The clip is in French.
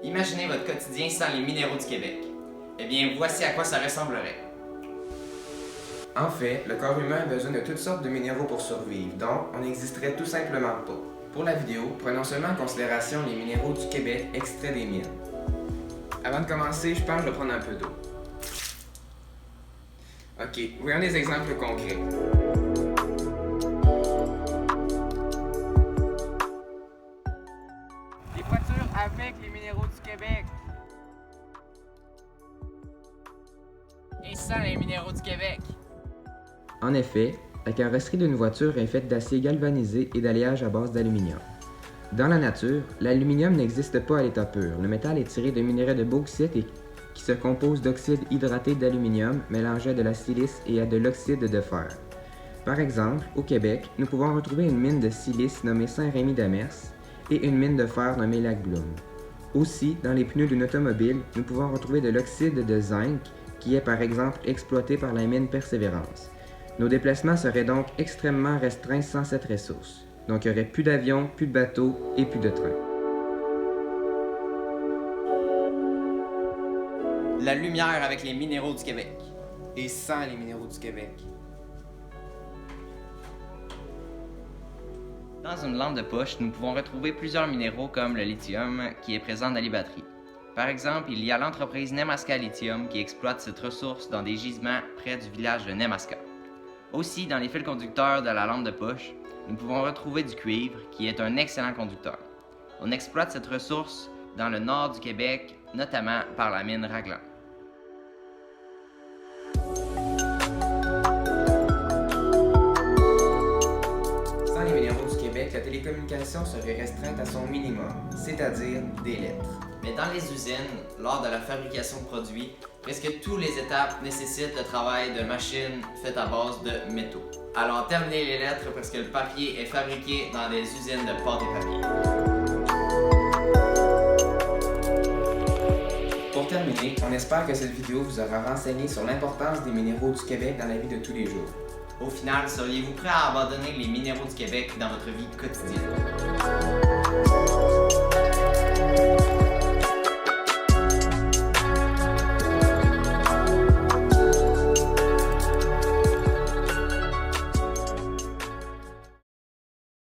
Imaginez votre quotidien sans les minéraux du Québec. Eh bien, voici à quoi ça ressemblerait. En fait, le corps humain a besoin de toutes sortes de minéraux pour survivre, donc on n'existerait tout simplement pas. Pour la vidéo, prenons seulement en considération les minéraux du Québec extraits des mines. Avant de commencer, je pense que je vais prendre un peu d'eau. Ok, voyons des exemples concrets. Des voitures avec les minéraux du Québec. Et sans les minéraux du Québec. En effet, la carrosserie d'une voiture est faite d'acier galvanisé et d'alliage à base d'aluminium. Dans la nature, l'aluminium n'existe pas à l'état pur. Le métal est tiré de minerais de bauxite qui se compose d'oxyde hydraté d'aluminium mélangé à de la silice et à de l'oxyde de fer. Par exemple, au Québec, nous pouvons retrouver une mine de silice nommée Saint-Rémy-d'Amers et une mine de fer nommée Lac-Bloom. Aussi, dans les pneus d'une automobile, nous pouvons retrouver de l'oxyde de zinc qui est par exemple exploité par la mine Persévérance. Nos déplacements seraient donc extrêmement restreints sans cette ressource. Donc il n'y aurait plus d'avions, plus de bateaux et plus de trains. La lumière avec les minéraux du Québec. Et sans les minéraux du Québec. Dans une lampe de poche, nous pouvons retrouver plusieurs minéraux comme le lithium qui est présent dans les batteries. Par exemple, il y a l'entreprise Nemaska Lithium qui exploite cette ressource dans des gisements près du village de Nemaska. Aussi, dans les fils conducteurs de la lampe de poche, nous pouvons retrouver du cuivre qui est un excellent conducteur. On exploite cette ressource dans le nord du Québec, notamment par la mine Raglan. Sans les minéraux du Québec, la télécommunication serait restreinte à son minimum, c'est-à-dire des lettres. Mais dans les usines, lors de la fabrication de produits, presque toutes les étapes nécessitent le travail de machines faites à base de métaux. Allons terminer les lettres parce que le papier est fabriqué dans des usines de pâte et papier. Pour terminer, on espère que cette vidéo vous aura renseigné sur l'importance des minéraux du Québec dans la vie de tous les jours. Au final, seriez-vous prêt à abandonner les minéraux du Québec dans votre vie quotidienne?